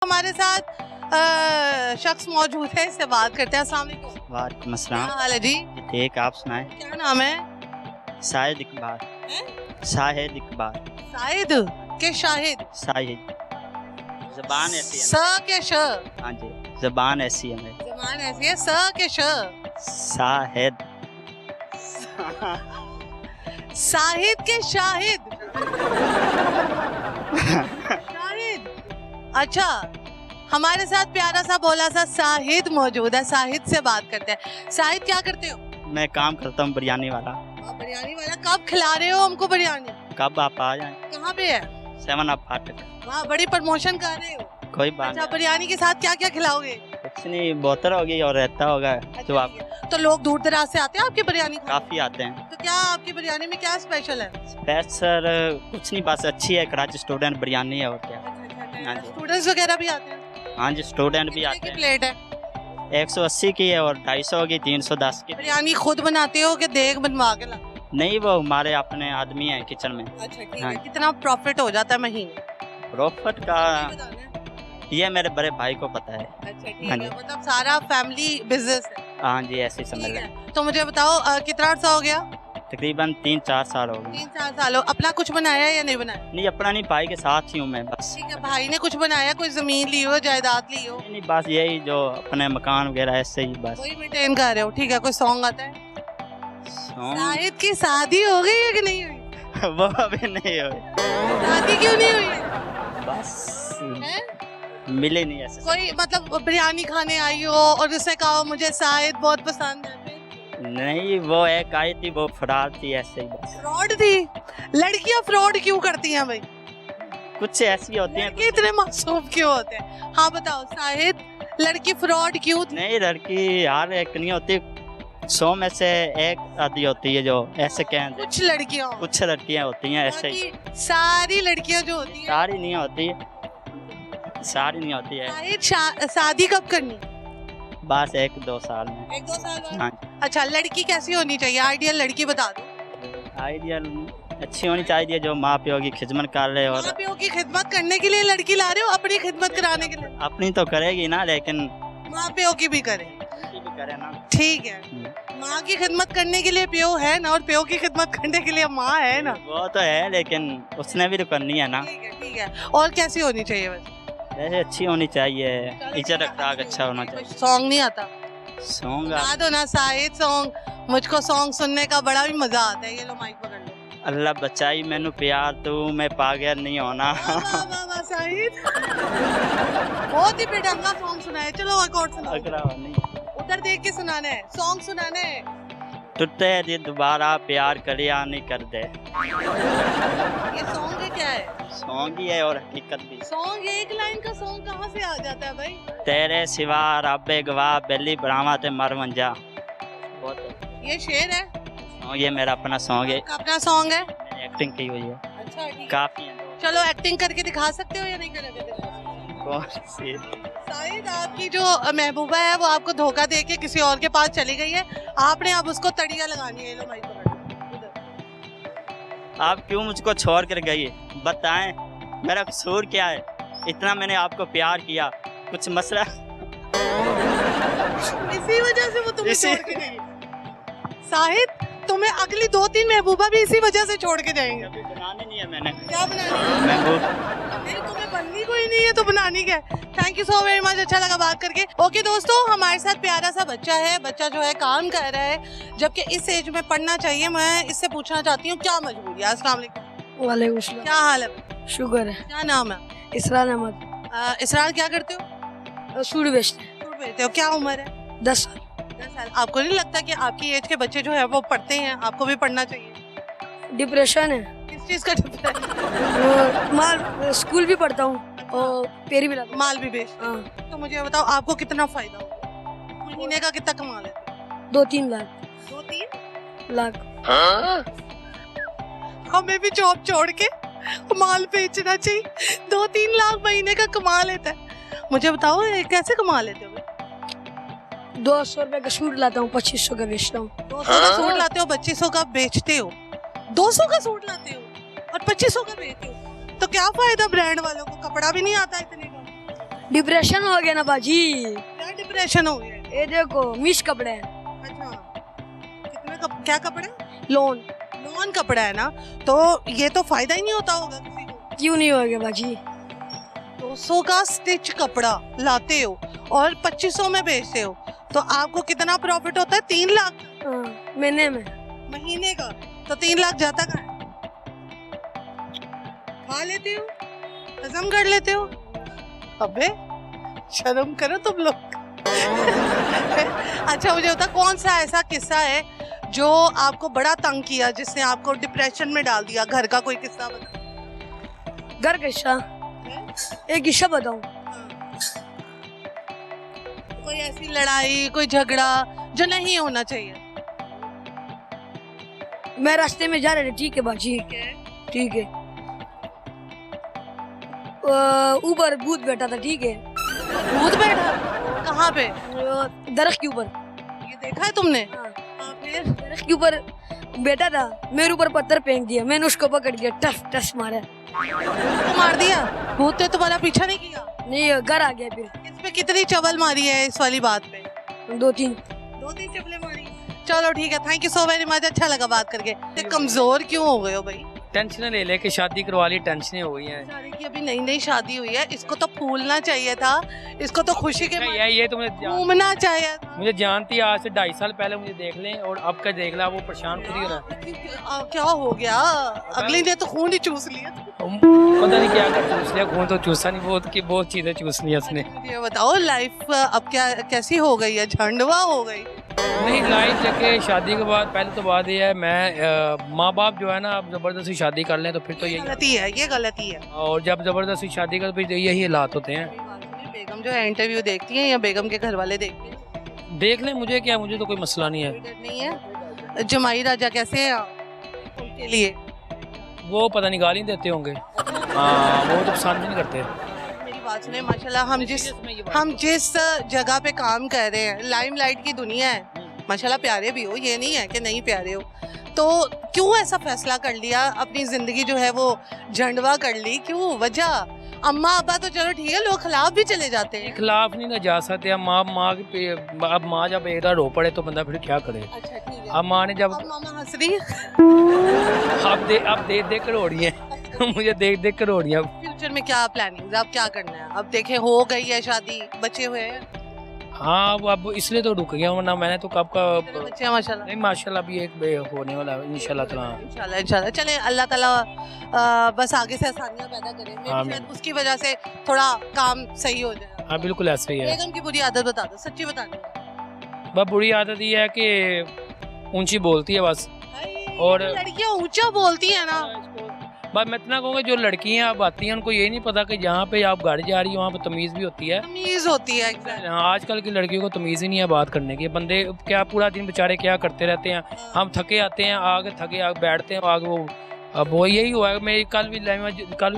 हमारे साथ शख्स मौजूद है, इससे बात करते हैं। अस्सलाम वालेकुम। वालेकुम क्या अस्सलाम। हाल है जी? ठीक, आप सुनाएं। क्या नाम है? शाहिद इकबाल। शाहिद इकबाल। शाहिद के शाहिद? शाहिद। जबान ऐसी है स के श? हाँ जी, जबान ऐसी है मेरी। जबान ऐसी है। स के श? शाहिद। शाहिद के शाहिद? शाहिद। अच्छा, हमारे साथ प्यारा सा भोला सा शाहिद मौजूद है। शाहिद से बात करते हैं। शाहिद क्या करते हो? मैं काम करता हूँ बिरयानी वाला। आप बिरयानी वाला? कब खिला रहे हो हमको बिरयानी? कब आप आ जाएं? कहाँ पे है? 7 अप फाटक। वहाँ बड़ी प्रमोशन कर रहे हो। कोई बात अच्छा, बिरयानी के साथ क्या क्या खिलाओगे? नहीं, कुछ नहीं, बोतल होगी और रहता होगा। अच्छा, जो आप ठीक है। तो लोग दूर दराज से आते हैं आपकी बिरयानी खाने? काफी आते हैं। तो क्या आपकी बिरयानी में क्या स्पेशल है? स्पेशल कुछ नहीं, बस अच्छी है। कराची स्टूडेंट बिरयानी है और क्या। हाँ जी। स्टूडेंट्स वगैरह भी आते हैं? हाँ जी, स्टूडेंट भी कितने आते की हैं। प्लेट है? 180 की है और 250 की, 310 की। बिरयानी खुद बनाते हो कि देग बनवा के लाते हो? नहीं, वो हमारे अपने आदमी हैं किचन में। अच्छा, ठीक हाँ। है। कितना प्रॉफिट हो जाता है महीने? प्रॉफिट का ये बताना है। ये मेरे बड़े भाई को पता है। अच्छा, ठीक हाँ है। जी। मतलब सारा फैमिली बिजनेस है। हाँ जी, ऐसे ही समझ ठीक लें। है। तो मुझे बताओ कितना अर्सा हो गया? तकरीबन 3-4 साल हो गए। 3-4 साल हो। अपना कुछ बनाया है या नहीं बनाया? नहीं, अपना नहीं, भाई के साथ ही हूँ मैं बस। ठीक है। भाई ने कुछ बनाया? कोई जमीन ली हो, जायदाद ली हो? नहीं, बस यही जो अपने मकान वगैरह ऐसे ही बस। वही मेंटेन कर रहे हो। ठीक है। कोई सॉन्ग आता है? सॉन्ग शाहिद की शादी हो गई है कि नहीं हुई? वो अभी नहीं हुई, शादी क्यों नहीं हुई है? बस हैं? मिले नहीं ऐसे। कोई मतलब बिरयानी खाने आई हो और उसने कहा मुझे शाहिद बहुत पसंद है? नहीं, वो एक आई थी, वो फरार थी ऐसे ही बस। फ्रॉड थी? लड़कियां फ्रॉड क्यों करती हैं भाई? कुछ ऐसी होती हैं। लड़के इतने मासूम क्यों होते हैं? हाँ बताओ शाहिद, लड़की फ्रॉड क्यों थी? नहीं, लड़की यार एक नहीं होती, 100 में से एक आधी होती है जो ऐसे कहें। कुछ लड़कियां कुछ लड़कियां होती हैं ऐसे ही। बाकी सारी लड़कियां जो होती हैं। सारी नहीं होती, सारी नहीं होती है। शाहिद शादी कब करनी? बस 1-2 साल में। 1-2 साल बाद? हाँ, अच्छा, लड़की कैसी होनी चाहिए? आइडियल लड़की बता दो। आइडियल अच्छी होनी चाहिए जो माँ प्यो की खिदमत कर ले और माँ प्यो की खिदमत करने के लिए लड़की ला रहे हो, अपनी खिदमत कराने के लिए? अपनी तो करेगी ना, लेकिन माँ प्यो की भी करे। उनकी भी करे ना। ठीक है। माँ की खिदमत करने के लिए प्यो है ना, और प्यो की खिदमत करने के लिए माँ है ना। वो तो है, लेकिन उसने भी तो करनी है ना। ठीक है, ठीक है। और कैसी होनी चाहिए वैसे? ऐसे अच्छी होनी चाहिए, इज्जत रखा अच्छा होना चाहिए। सॉन्ग नहीं आता? सॉन्ग गा दो ना शाहिद सॉन्ग। मुझको सॉन्ग सुनने का बड़ा भी मजा आता है। ये लो माइक पकड़ लो। अल्लाह बचाई मैनू प्यार तू, मैं पागल नहीं होना। वाह, वाह, वाह, वाह, शाहिद बहुत ही बेढंगा सॉन्ग सुना है। चलो एक और सुनाओ। अगला नहीं, उधर देख के सुनाना है, सॉन्ग सुनाना है। टूटे दिल दोबारा प्यार करिया नहीं कर दे। ये सॉन्ग है क्या है? सॉन्ग ही है और हकीकत भी। सॉन्ग एक लाइन का सॉन्ग कहाँ से आ जाता है भाई? तेरे सिवा रब्बे गवाह बेली बनावा ते मर मंजा। ये शेर है? ये मेरा अपना सॉन्ग है, आपका अपना सॉन्ग है? मैंने एक्टिंग की हुई है। अच्छा, ठीक है। काफी है। चलो एक्टिंग करके दिखा सकते हो या नहीं करके दिखा? कौन सी? शायद आपकी जो महबूबा है वो आपको धोखा दे के किसी और के पास चली गई है। आपने अब उसको तड़िया लगानी है। लो माइक पकड़ उधर। आप क्यों मुझको छोड़ कर गई, बताएं मेरा कसूर क्या है? इतना मैंने आपको प्यार किया, कुछ मसला? इसी वजह से वो तुम्हें इसी- छोड़ के गई। शाहिद, तुम्हें अगली 2-3 महबूबा भी इसी वजह से छोड़ के जाएंगे। अभी बनाने नहीं है मैंने क्या बनानी है? महबूब। नहीं, तुम्हें बननी कोई नहीं है तो बनानी क्या है? Thank you so very much, अच्छा लगा बात करके। ओके दोस्तों, हमारे साथ प्यारा सा बच्चा है। बच्चा जो है काम कर रहा है, जबकि इस एज में पढ़ना चाहिए। मैं इससे पूछना चाहती हूँ क्या मजबूरी है? अस्सलाम वालेकुम। वालेकुम सलाम। क्या हाल है? शुगर है। क्या नाम है? इसरार अहमद। इसरार, क्या करते हो? सूट बेचते हैं। सूट बेचते हो। क्या उम्र है? 10 साल। 10 साल। आपको नहीं लगता कि आपकी एज के बच्चे जो है वो पढ़ते हैं? आपको भी पढ़ना चाहिए। डिप्रेशन है। किस चीज का डिप्रेशन? माल स्कूल भी पढ़ता हूँ और पेरी भी लाता माल भी बेच। हूँ। तो मुझे बताओ आपको कितना फायदा होगा? महीने का कितना कमा लेते हो? 2-3 लाख 2-3 लाख। हमें भी जॉब छोड़ के माल बेचना चाहिए। 2-3 लाख महीने का कमा लेता है। मुझे बताओ ये कैसे कमा लेते हो? 200 रुपए का सूट लाता हूँ, 2500 का बेचता हूँ। 200 का सूट लाते हो, 2500 का बेचते हो। 200 का सूट लाते हो और 2500 का बेचते हो, तो क्या फायदा? ब्रांड वालों को कपड़ा भी नहीं आता इतने का। डिप्रेशन हो गया ना बाजी। क्या डिप्रेशन हो गया? ये देखो मिस कपड़े हैं, अच्छा, क्या कपड़ा है? लोन। लोन कपड़ा है ना, तो ये तो फायदा ही नहीं होता होगा किसी को। क्यों नहीं हो गया बाजी? 200 का स्टिच कपड़ा लाते हो और 2500 में बेचते हो, तो आपको कितना प्रॉफिट होता है? 3 लाख हाँ, महीने में। महीने का। तो 3 लाख जाता कहाँ है? खा लेते हो, हजम कर लेते हो। अबे शर्म करो तुम लोग। अच्छा मुझे बता, कौन सा ऐसा किस्सा है जो आपको बड़ा तंग किया, जिसने आपको डिप्रेशन में डाल दिया? घर का कोई किस्सा बता। घर का हिस्सा, एक हिस्सा बताऊं? कोई ऐसी लड़ाई, कोई झगड़ा जो नहीं होना चाहिए। मैं रास्ते में जा रहे थे, ठीक है बाजी, ठीक है। ऊपर भूत बैठा था, ठीक है। भूत बैठा? कहाँ पे? दरख्त के ऊपर। ये देखा है तुमने? हाँ, हाँ, फिर दरख्त के ऊपर बैठा था, मेरे ऊपर पत्थर फेंक दिया, मैंने उसको पकड़ दिया, टस टस मारा। तो मार दिया? भूत ने तुम्हारा पीछा नहीं किया? नहीं, घर आ गया फिर। इस पे कितनी चबल मारी है इस वाली बात पे? 2-3 चबले मारी। चलो ठीक है, thank you so very much, अच्छा लगा बात करके। कमजोर क्यों हो गए हो भाई? टेंशन ले लेके शादी करवा ली, टेंशनें हो गई हैं। बेचारे की अभी नई नई शादी हुई है, इसको तो फूलना चाहिए था, इसको तो खुशी के मारे ये तुम्हें घूमना चाहिए था। मुझे जानती है, आज से 2.5 साल पहले मुझे देख लें और अब का देख ला, वो परेशान खुद ही हो रहा है। क्या हो गया? अगली ने तो खून ही चूस लिया। पता नहीं क्या कर चूस लिया, खून तो चूसा नहीं, बहुत चीजें चूस ली उसने। ये बताओ, लाइफ अब क्या कैसी हो गई है? झंडवा हो गई? नहीं, लाइफ लेके शादी के बाद पहले तो बात ये है, मैं माँ बाप जो है ना, अब जबरदस्ती शादी कर लें तो फिर तो यही गलती है, ये गलती है। और जब जबरदस्ती शादी कर फिर यही हालात होते हैं। बेगम जो है इंटरव्यू देखती है या बेगम के घर वाले देखते हैं? देख लें, मुझे क्या, मुझे तो कोई मसला नहीं है। कोई डर नहीं है। जमाई राजा कैसे हैं उनके लिए? वो पता नहीं गाली देते होंगे। हाँ, वो तो पसंद नहीं करते। मेरी बात सुने, माशाल्लाह हम जिस जगह पे काम कर रहे हैं, लाइमलाइट की दुनिया है, माशाल्लाह प्यारे भी हो, ये नहीं है कि नहीं प्यारे हो, तो क्यों ऐसा फैसला कर लिया, अपनी जिंदगी जो है वो झंडवा कर ली? क्यों? वजह? अम्मा अब्बा तो चलो ठीक है, लोग खिलाफ भी चले जाते हैं। खिलाफ नहीं ना जा सकते। अब माँ जब एक रो पड़े तो बंदा फिर क्या करे। अच्छा ठीक है। अब माँ ने जब अब मामा हंस रही है। अब देख कर रो रही है। मुझे देख कर रो रही है। फ्यूचर में क्या प्लानिंग, अब क्या करना है? अब देखे हो गई है शादी, बच्चे हुए हैं? हाँ, अब इसलिए तो रुक गया, वरना मैंने तो कब का बच्चे हैं माशाल्लाह? नहीं, माशाल्लाह अभी एक होने वाला है इंशाल्लाह ताला। इंशाल्लाह चले, अल्लाह ताला बस आगे से आसानियां पैदा करे। आमीन। शायद उसकी वजह से थोड़ा काम सही हो जाए। हाँ, बिल्कुल ऐसा ही है। बेगम की बुरी आदत बता दो, सच्ची बतानी है। बस बुरी आदत ये है कि ऊंची बोलती है बस। और लड़कियां ऊंचा बोलती है ना। बस मैं इतना कहूँगा, जो लड़कियां अब आती हैं उनको ये नहीं पता कि जहाँ पे आप गाड़ी जा रही हो वहाँ पे तमीज़ भी होती है। तमीज होती है exactly। हाँ, आजकल की लड़कियों को तमीज़ ही नहीं है बात करने की। बंदे क्या पूरा दिन बेचारे क्या करते रहते हैं। हम थके आते हैं, आगे थके आगे बैठते हैं, आगे वो अब वो यही हुआ है। मेरी कल भी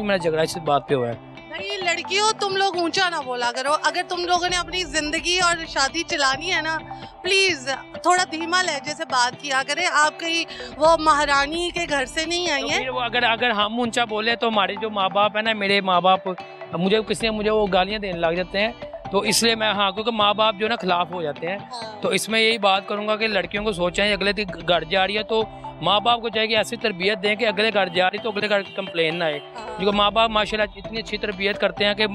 मेरा झगड़ा इस बात पे हुआ है। नहीं लड़कियों, तुम लोग ऊंचा ना बोला करो। अगर तुम लोगों ने अपनी जिंदगी और शादी चलानी है ना, प्लीज थोड़ा धीमा लहजे से बात किया करें। आप कहीं वो महारानी के घर से नहीं आई तो है। फिर वो अगर हम ऊंचा बोले तो हमारे जो माँ बाप है ना, मेरे माँ बाप मुझे वो गालियाँ देने लग जाते हैं। तो इसलिए मैं, हाँ, क्योंकि माँ बाप जो ना खिलाफ हो जाते हैं। तो इसमें यही बात करूँगा कि लड़कियों को सोचें, अगले दिन घर जा रही है तो माँ बाप को चाहिए कि ऐसी तरबियत दें कि अगले घर जा रही तो अगले घर कंप्लेन ना आए। क्योंकि माँ बाप माशाल्लाह इतनी अच्छी तरबियत करते हैं कि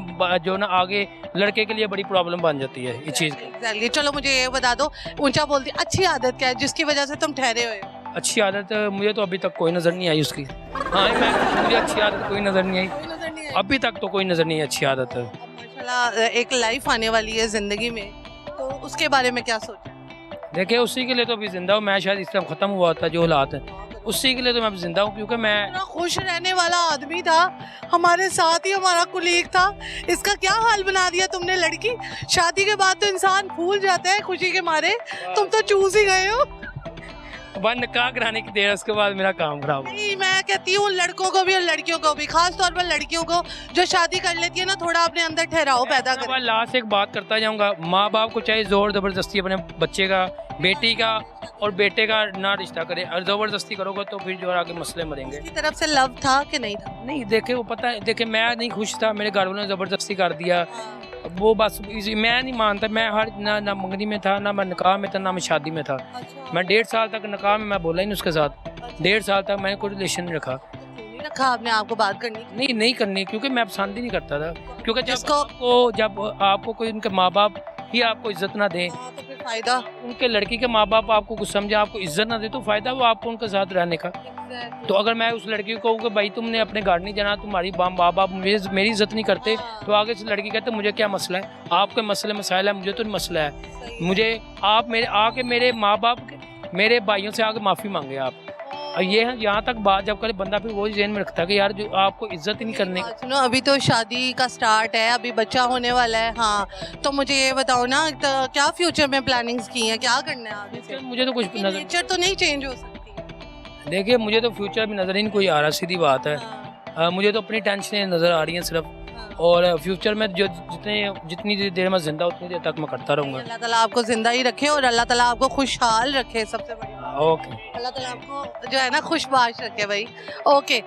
जो ना आगे लड़के के लिए बड़ी प्रॉब्लम बन जाती है इस चीज़ की। चलो मुझे ये बता दो, ऊंचा बोलती अच्छी आदत क्या है जिसकी वजह से तुम ठहरे हुए हो? अच्छी आदत मुझे तो अभी तक कोई नज़र नहीं आई उसकी। हाँ, मुझे अच्छी आदत कोई नज़र नहीं आई अभी तक, तो कोई नज़र नहीं आई अच्छी आदत। माशाल्लाह एक लाइफ आने वाली है जिंदगी में, तो उसके बारे में क्या सोचा? देखिए, उसी के लिए तो अभी जिंदा हूँ मैं। शायद इस टाइम ख़त्म हुआ था जो हालात है, उसी के लिए तो मैं अभी जिंदा हूँ। क्योंकि मैं इतना खुश रहने वाला आदमी था, हमारे साथ ही हमारा कुलीग था, इसका क्या हाल बना दिया तुमने? लड़की शादी के बाद तो इंसान भूल जाता है खुशी के मारे, तुम तो चूस ही गए हो। बंद निकाह कराने की देर, उसके बाद मेरा काम खराब। नहीं, मैं कहती हूँ लड़कों को भी और लड़कियों को भी, खास तौर पर लड़कियों को जो शादी कर लेती है ना, थोड़ा अपने अंदर ठहराव पैदा करें। लास्ट एक बात करता जाऊंगा, माँ बाप को चाहे जोर जबरदस्ती अपने बच्चे का, बेटी का और बेटे का ना रिश्ता करे, और जबरदस्ती करोगे तो फिर जो आगे मसले मरेंगे। उसकी तरफ से लव था कि नहीं था? नहीं, देखे वो पता है, देखे मैं नहीं खुश था, मेरे घर वालों ने जबरदस्ती कर दिया। वो बस मैं नहीं मानता, मैं हर ना मंगनी में था, ना मैं निकाह में था, ना मैं शादी में था। अच्छा मैं 1.5 साल तक निकाह में मैं बोला ही नहीं उसके साथ। 1.5 साल तक मैंने कोई रिलेशन नहीं रखा। क्यों नहीं रखा आपने आपको बात करनी नहीं करनी, क्योंकि मैं पसंद ही नहीं करता था। क्योंकि जिसको- जब आपको कोई उनके माँ बाप ही आपको इज्जत ना दें, हाँ, तो फिर फायदा उनके लड़की के माँ बाप आपको कुछ समझे, आपको इज्जत ना दे, तो फायदा वो आपको उनके साथ रहने का। तो अगर मैं उस लड़की को कहूँ कि भाई तुमने अपने घर नहीं जाना, तुम्हारी माँ बाप मेरी इज्जत नहीं करते, तो आगे से लड़की कहते मुझे क्या मसला है, आपके मसले मसाइल है, मुझे तो नहीं मसला है। मुझे आप मेरे माँ बाप मेरे भाइयों से आगे माफ़ी मांगे आप। और ये है यहाँ तक बात जब करे बंदा फिर वही ज़हन में रखता है कि यार जो आपको इज्जत ही नहीं करने बात सुनो, अभी तो शादी का स्टार्ट है, अभी बच्चा होने वाला है। हाँ, तो मुझे ये बताओ ना, तो क्या फ्यूचर में प्लानिंग्स की हैं, क्या करना है आगे से? मुझे तो कुछ नजर, नेचर तो नहीं चेंज हो सकती है। देखिए मुझे तो फ्यूचर भी नज़र ही नहीं कोई आ रहा, सीधी बात है। हाँ, मुझे तो अपनी टेंशनें नज़र आ रही हैं सिर्फ, हाँ। और फ्यूचर में जो जितनी देर मैं जिंदा उतनी देर तक मैं करता रहूँगा। अल्लाह ताला आपको जिंदा ही रखे और अल्लाह ताला आपको खुशहाल रखे, सबसे बड़ी बात। ओके। अल्लाह ताला आपको जो है ना खुशबाश रखे भाई। ओके।